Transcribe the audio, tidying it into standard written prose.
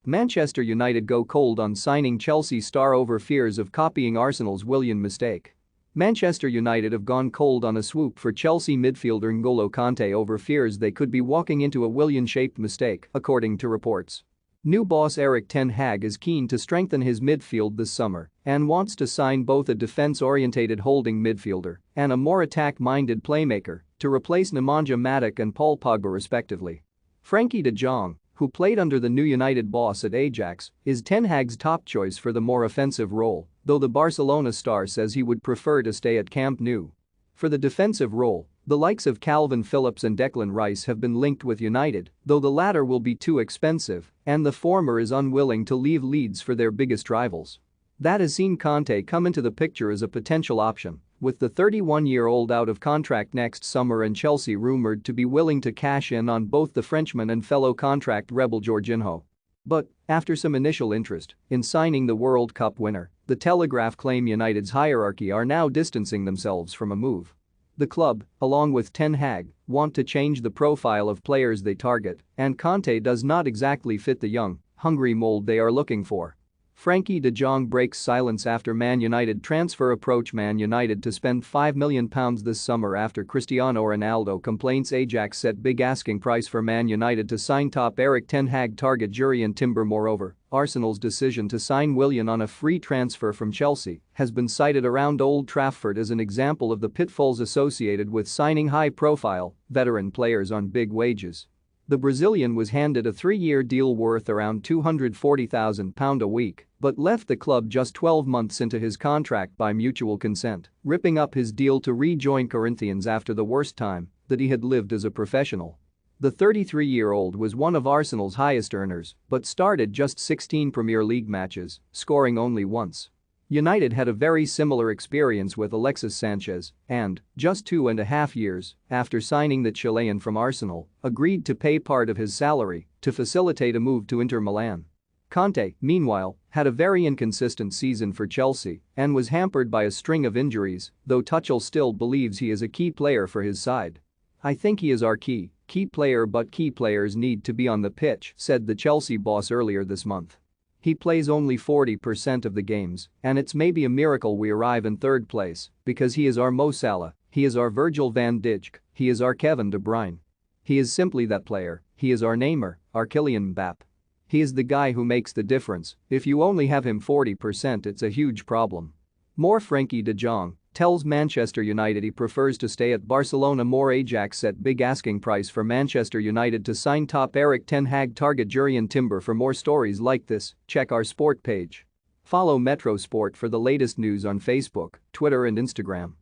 Manchester United go cold on signing Chelsea star over fears of copying Arsenal's Willian mistake. Manchester United have gone cold on a swoop for Chelsea midfielder N'Golo Kanté over fears they could be walking into a Willian-shaped mistake, according to reports. New boss Erik ten Hag is keen to strengthen his midfield this summer and wants to sign both a defense-oriented holding midfielder and a more attack-minded playmaker to replace Nemanja Matic and Paul Pogba respectively. Frenkie de Jong, who played under the new United boss at Ajax, is Ten Hag's top choice for the more offensive role, though the Barcelona star says he would prefer to stay at Camp Nou. For the defensive role, the likes of Calvin Phillips and Declan Rice have been linked with United, though the latter will be too expensive and the former is unwilling to leave Leeds for their biggest rivals. That has seen Kanté come into the picture as a potential option, with the 31-year-old out of contract next summer and Chelsea rumored to be willing to cash in on both the Frenchman and fellow contract rebel Jorginho. But, after some initial interest in signing the World Cup winner, the Telegraph claim United's hierarchy are now distancing themselves from a move. The club, along with Ten Hag, want to change the profile of players they target, and Kanté does not exactly fit the young, hungry mold they are looking for. Frenkie de Jong breaks silence after Man United transfer approach. Man United to spend £5 million this summer after Cristiano Ronaldo complains Ajax set big asking price for Man United to sign top Erik ten Hag target Jurrien Timber. Moreover, Arsenal's decision to sign Willian on a free transfer from Chelsea has been cited around Old Trafford as an example of the pitfalls associated with signing high-profile, veteran players on big wages. The Brazilian was handed a 3-year deal worth around £240,000 a week but left the club just 12 months into his contract by mutual consent, ripping up his deal to rejoin Corinthians after the worst time that he had lived as a professional. The 33-year-old was one of Arsenal's highest earners but started just 16 Premier League matches, scoring only once. United had a very similar experience with Alexis Sanchez and, just 2.5 years after signing the Chilean from Arsenal, agreed to pay part of his salary to facilitate a move to Inter Milan. Kanté, meanwhile, had a very inconsistent season for Chelsea and was hampered by a string of injuries, though Tuchel still believes he is a key player for his side. "I think he is our key player, but key players need to be on the pitch," said the Chelsea boss earlier this month. "He plays only 40% of the games, and it's maybe a miracle we arrive in third place because he is our Mo Salah, he is our Virgil van Dijk, he is our Kevin De Bruyne. He is simply that player, he is our Neymar, our Kylian Mbappe. He is the guy who makes the difference. If you only have him 40%, it's a huge problem." More Frenkie de Jong tells Manchester United he prefers to stay at Barcelona. More Ajax set big asking price for Manchester United to sign top Erik ten Hag target Jurrien Timber. For more stories like this, check our sport page. Follow Metro Sport for the latest news on Facebook, Twitter and Instagram.